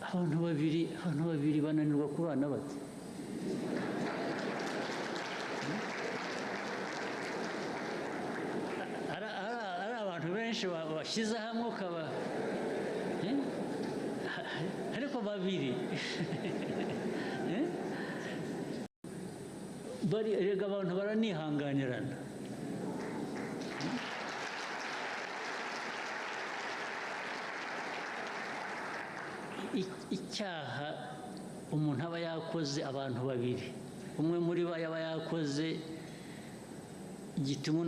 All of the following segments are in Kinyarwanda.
abantu babiri bananirwa kubana bate? Ari abantu benshi bashyize hamwe ukaba ariko babiri erega abantu baranihanganirana. Icyaha umuntu aba yakoze abantu babiri, umwe muri bo yaba yakoze gituma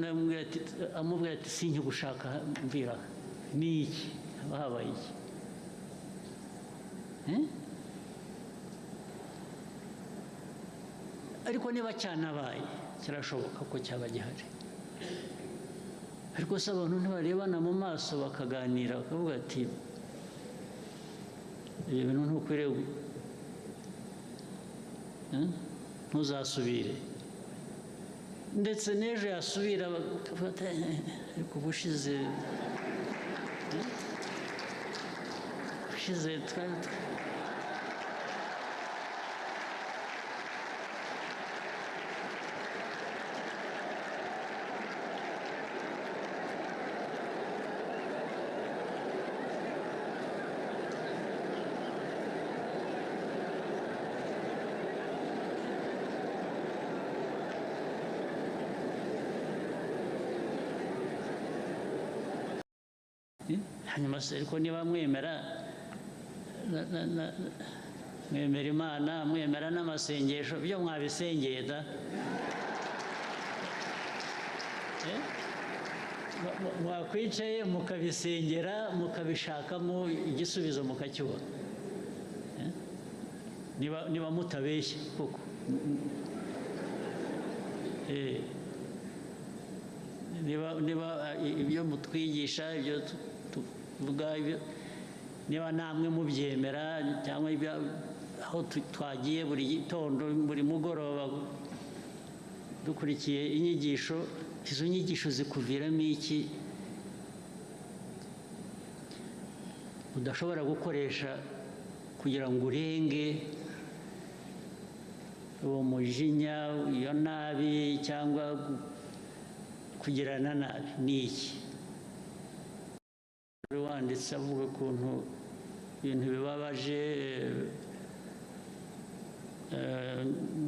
amubwira ati sinkigushaka mvira, ni iki? haba habaye iki? ariko niba cyanabaye kirashoboka ko cyaba gihari, ariko se abantu ntibarebana mu maso bakaganira bakavuga ati ibyo bintu ntukwiriye, ntuzasubire, ndetse n'ejo yasubira bakafata ariko ubushize hanyuma se ariko niba mwemera Imana, mwemera n'amasengesho, byo mwabisengeye da, mwakwicaye mukabisengera mukabishakamo igisubizo mukacyubona, niba mutabeshye koko. niba ibyo mutwigisha, ibyo tuvuga, niba namwe mubyemera, cyangwa aho twagiye buri gitondo buri mugoroba dukurikiye inyigisho, izo nyigisho zikuviramo iki udashobora gukoresha kugira ngo urenge uwo mujinya, iyo nabi, cyangwa kugirana nabi? ni iki? wanditse avuga ukuntu ibintu bibabaje,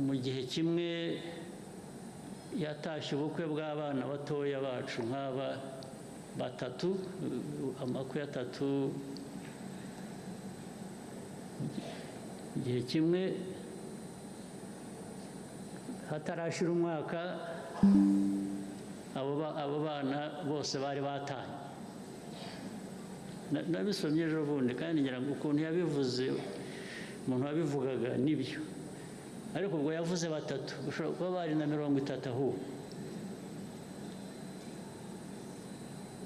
mu gihe kimwe yatashye ubukwe bw'abana batoya bacu nk'aba batatu, amakwe atatu, mu gihe kimwe hatarashira umwaka abo bana bose bari batanye. nabisomye ejo bundi kandi ngira ngo ukuntu yabivuze, umuntu wabivugaga nibyo, ariko ubwo yavuze batatu, ushobora kuba bari na 30 ahubwo.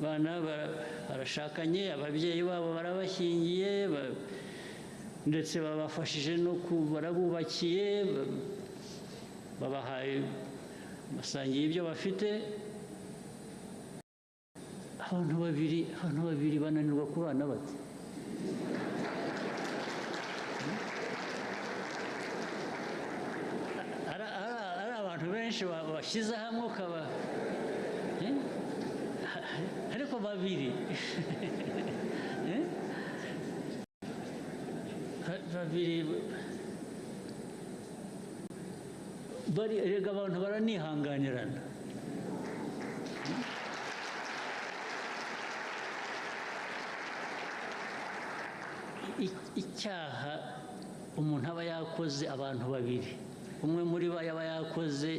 Bana barashakanye, ababyeyi babo barabashyingiye, ndetse babafashije no barabubakiye, babahaye, basangiye ibyo bafite. abantu babiri bananirwa kubana bate? ari abantu benshi bashyize hamwe ukaba ariko babiri erega abantu baranihanganirana. Icyaha umuntu aba yakoze abantu babiri, umwe muri bo yaba yakoze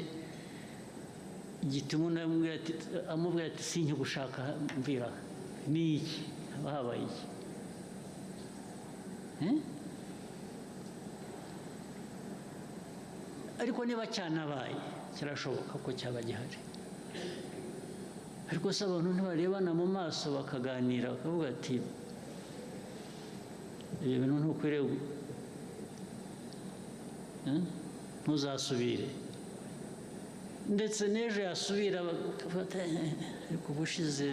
gituma amubwira ati sinkigushaka mvira, ni iki? haba habaye iki? ariko niba cyanabaye kirashoboka ko cyaba gihari, ariko se abantu ntibarebana mu maso bakaganira bakavuga ati ibyo bintu ntukwiriye, ntuzasubire, ndetse n'ejo yasubira bakafata ariko ubushize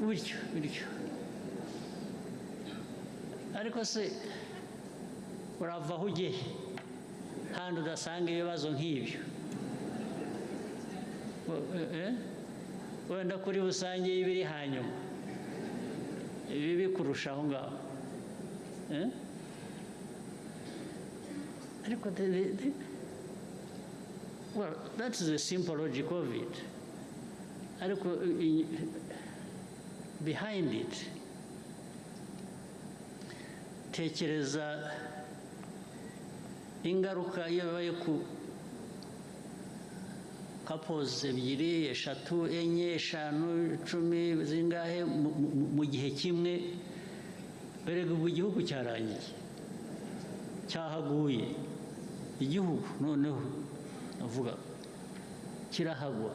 bityo bityo ariko se urava aho ugiye kandi udasanga ibibazo nk'ibyo wenda kuri busange y'ibiri hanyuma ibi bikurusha aho ngaho ariko well, that is the simple logic of it. Ariko behind it, tekereza ingaruka iyo babaye ku couples ebyiri eshatu enye eshanu 10 zingahe mu gihe kimwe, berega ubu igihugu cyarangiye cyahaguye igihugu noneho avuga kirahagwa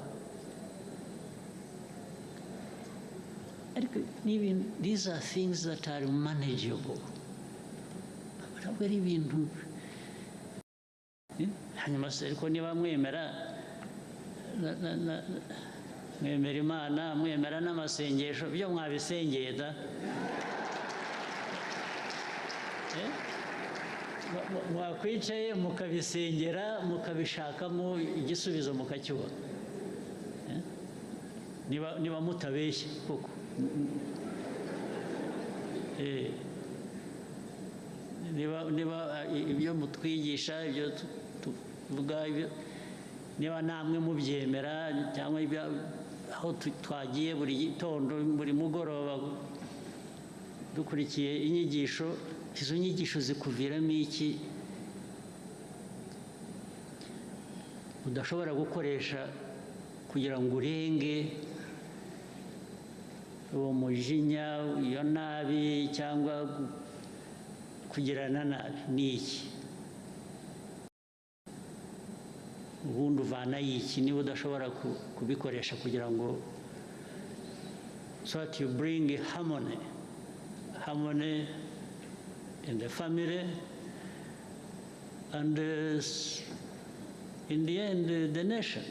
ariko these are things that are manageable ntabwo ari ibintu hanyuma se ariko niba mwemera mwemera Imana mwemera n'amasengesho byo mwabisengeye da mwakwicaye mukabisengera mukabishakamo igisubizo mukacyubona niba mutabeshye koko niba ibyo mutwigisha ibyo tuvuga niba namwe mubyemera cyangwa aho twagiye buri gitondo buri mugoroba dukurikiye inyigisho, izo nyigisho zikuviramo iki udashobora gukoresha kugira ngo urenge uwo mujinya, iyo nabi cyangwa kugirana nabi ni iki? ubundi uvana iki niba udashobora kubikoresha kugira ngo so that you bring harmony in the family and in the end the nation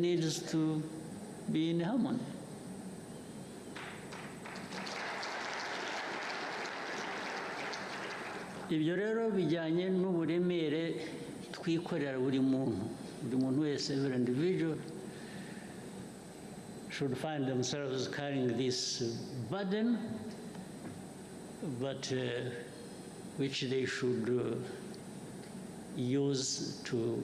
needs to be in harmony. Ibyo rero bijyanye n'uburemere twikorera buri muntu wese, every individual should find themselves carrying this burden, but which they should use to